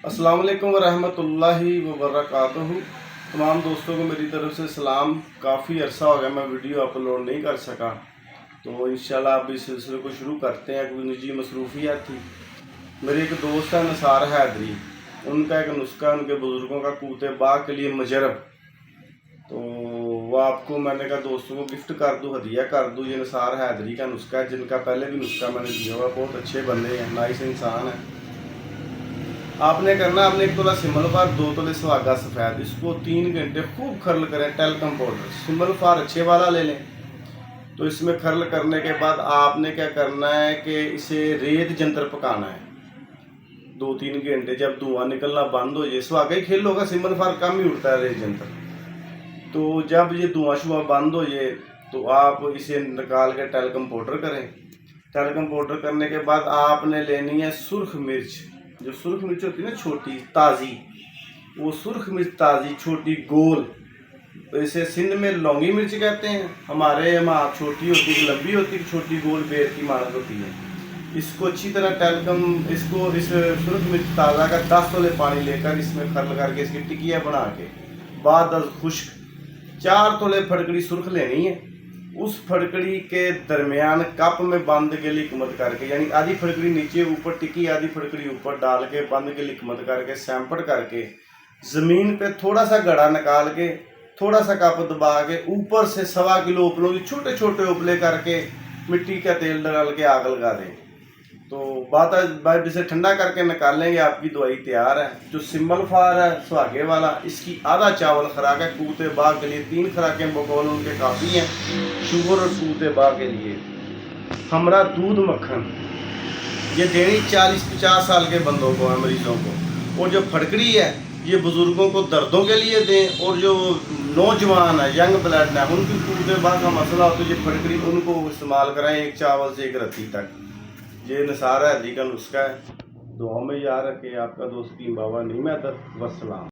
अस्सलाम वालेकुम वरहमतुल्लाहि वबरकातुहू। तमाम दोस्तों को मेरी तरफ से सलाम। काफ़ी अरसा हो गया मैं वीडियो अपलोड नहीं कर सका, तो इंशाल्लाह अब इस सिलसिले को शुरू करते हैं। कोई निजी मसरूफियात थी। मेरे एक दोस्त है निसार हैदरी, उनका एक नुस्खा उनके बुज़ुर्गों का कूते बाग के लिए मजरब, तो वो आपको मैंने कहा दोस्तों को गिफ्ट कर दूँ, हदिया कर दूँ। ये निसार हैदरी का नुस्खा है, जिनका पहले भी नुस्खा मैंने दिया हुआ। बहुत अच्छे बंदे हैं, नाइस इंसान है। आपने करना, आपने 1 तोला सिमलफार, 2 तोले सुहागा सफ़ेद, इसको 3 घंटे खूब खर्ल करें। टेल्कम पाउडर सिमलफार अच्छे वाला ले लें। तो इसमें खर्ल करने के बाद आपने क्या करना है कि इसे रेत जंतर पकाना है 2-3 घंटे। जब धुआं निकलना बंद हो जाए, सुहागा ही खेल होगा, सिमलफार कम ही उड़ता है रेत जंतर। तो जब ये धुआं शुआ बंद हो जाए तो आप इसे निकाल के टेल्कम पाउडर करें। टेल्कम पाउडर करने के बाद आपने लेनी है सुर्ख मिर्च। जो सुर्ख मिर्च होती है ना छोटी ताज़ी, वो सुर्ख मिर्च ताज़ी छोटी गोल, इसे सिंध में लौंगी मिर्च कहते हैं, हमारे यहाँ छोटी होती है, लंबी होती है, छोटी गोल बेर की मानत होती है। इसको अच्छी तरह इस सुर्ख मिर्च ताज़ा का 10 तोले पानी लेकर इसमें खर्ल करके इसकी टिकिया बना के बाद खुश्क 4 तोले फटकड़ी सुर्ख लेनी है। उस फटकड़ी के दरमियान कप में बंद के लिकमत करके, यानी आधी फटकड़ी नीचे ऊपर टिकी, आधी फटकड़ी ऊपर डाल के बंद के लिकमत करके सैंपट करके ज़मीन पे थोड़ा सा गड़ा निकाल के थोड़ा सा कप दबा के ऊपर से 1.25 किलो उपलों की छोटे छोटे उपले करके मिट्टी का तेल डाल के आग लगा दें। तो बात जिसे ठंडा करके निकालेंगे, आपकी दवाई तैयार है। जो सिमलफार है सुहागे वाला, इसकी आधा चावल खुराक है। कूते बाग के लिए 3 खुराकें बकौल उनके काफ़ी हैं। शुगर और कूते बाग के लिए हमरा दूध मक्खन ये देनी 40-50 साल के बंदों को है, मरीजों को। और जो फटकड़ी है ये बुज़ुर्गों को दर्दों के लिए दें, और जो नौजवान है, यंग ब्लड है, उनकी कूते बाग का मसला हो तो ये फटकड़ी उनको इस्तेमाल कराएं 1 चावल से 1 रत्ती तक। ये निसार हैदरी का नुस्खा है। दुआ में याद रखें। आपका दोस्त की बाबा नहीं मैं वस्सलाम।